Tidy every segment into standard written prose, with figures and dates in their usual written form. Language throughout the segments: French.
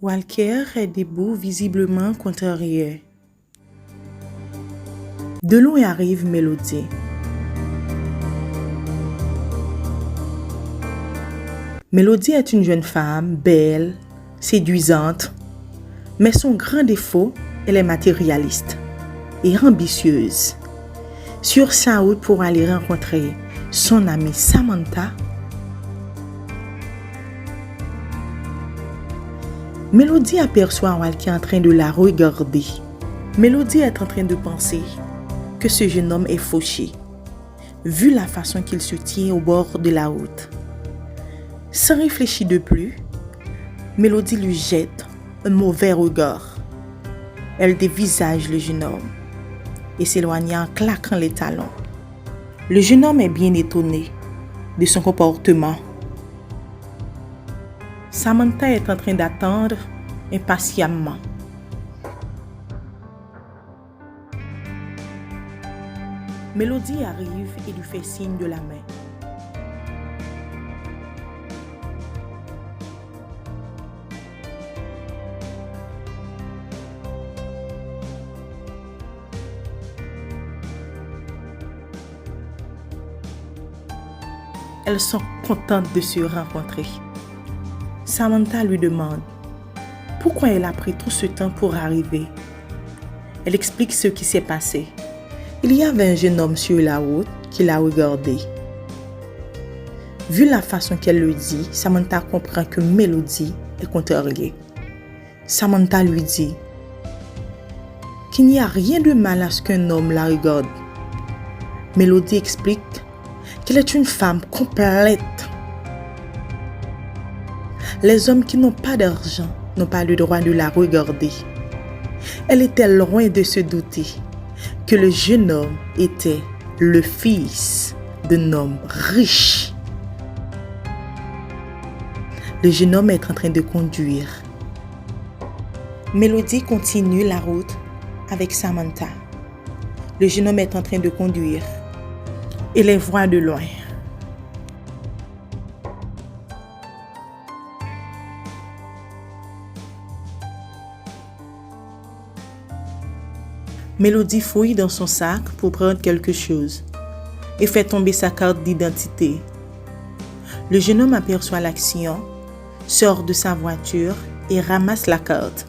Walker est debout, visiblement contrarié. De loin arrive Mélodie. Mélodie est une jeune femme, belle, séduisante, mais son grand défaut, elle est matérialiste et ambitieuse. Sur sa route pour aller rencontrer son amie Samantha, Mélodie aperçoit Walker en train de la regarder. Mélodie est en train de penser que ce jeune homme est fauché, vu la façon qu'il se tient au bord de la route. Sans réfléchir de plus, Mélodie lui jette un mauvais regard. Elle dévisage le jeune homme et s'éloigne en claquant les talons. Le jeune homme est bien étonné de son comportement. Samantha est en train d'attendre impatiemment. Mélodie arrive et lui fait signe de la main. Elles sont contentes de se rencontrer. Samantha lui demande pourquoi elle a pris tout ce temps pour arriver. Elle explique ce qui s'est passé. Il y avait un jeune homme sur la route qui l'a regardé. Vu la façon qu'elle le dit, Samantha comprend que Mélodie est contrariée. Samantha lui dit qu'il n'y a rien de mal à ce qu'un homme la regarde. Mélodie explique qu'elle est une femme complète. Les hommes qui n'ont pas d'argent n'ont pas le droit de la regarder. Elle était loin de se douter que le jeune homme était le fils d'un homme riche. Le jeune homme est en train de conduire. Mélodie continue la route avec Samantha. Le jeune homme est en train de conduire et les voit de loin. Mélodie fouille dans son sac pour prendre quelque chose et fait tomber sa carte d'identité. Le jeune homme aperçoit l'action, sort de sa voiture et ramasse la carte.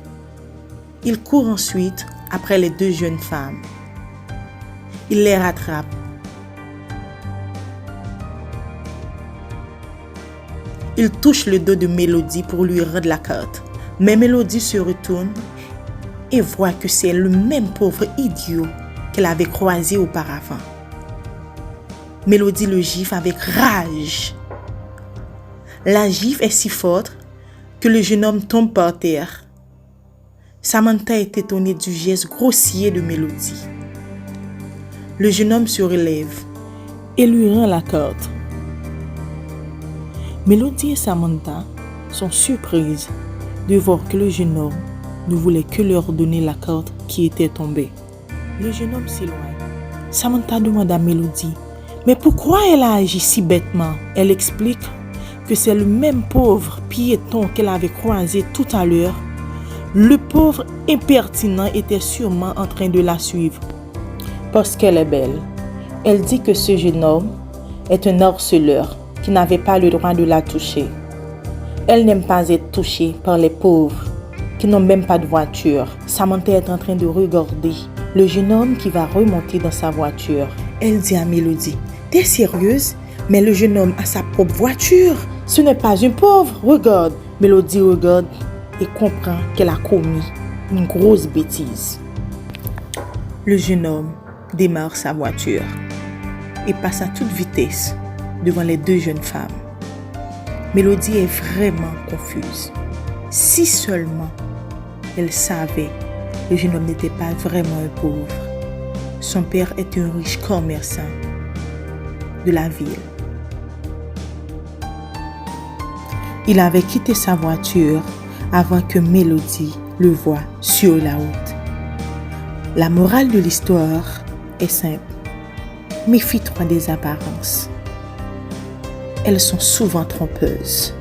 Il court ensuite après les deux jeunes femmes. Il les rattrape. Il touche le dos de Mélodie pour lui rendre la carte. Mais Mélodie se retourne et voit que c'est le même pauvre idiot qu'elle avait croisé auparavant. Mélodie le gifle avec rage. La gifle est si forte que le jeune homme tombe par terre. Samantha est étonnée du geste grossier de Mélodie. Le jeune homme se relève et lui rend la carte. Mélodie et Samantha sont surprises de voir que le jeune homme ne voulait que leur donner la carte qui était tombée. Le jeune homme s'éloigne. Samantha demande à Mélodie mais pourquoi elle a agi si bêtement. Elle explique que c'est le même pauvre piéton qu'elle avait croisé tout à l'heure. Le pauvre impertinent était sûrement en train de la suivre. Parce qu'elle est belle, elle dit que ce jeune homme est un harceleur qui n'avait pas le droit de la toucher. Elle n'aime pas être touchée par les pauvres qui n'ont même pas de voiture. Samantha est en train de regarder le jeune homme qui va remonter dans sa voiture. Elle dit à Mélodie, « T'es sérieuse? Mais le jeune homme a sa propre voiture. Ce n'est pas un pauvre. Regarde. » Mélodie regarde et comprend qu'elle a commis une grosse bêtise. Le jeune homme démarre sa voiture et passe à toute vitesse devant les deux jeunes femmes. Mélodie est vraiment confuse. Si seulement elle savait que le jeune homme n'était pas vraiment un pauvre. Son père est un riche commerçant de la ville. Il avait quitté sa voiture avant que Mélodie le voie sur la route. La morale de l'histoire est simple. Méfie-toi des apparences. Elles sont souvent trompeuses.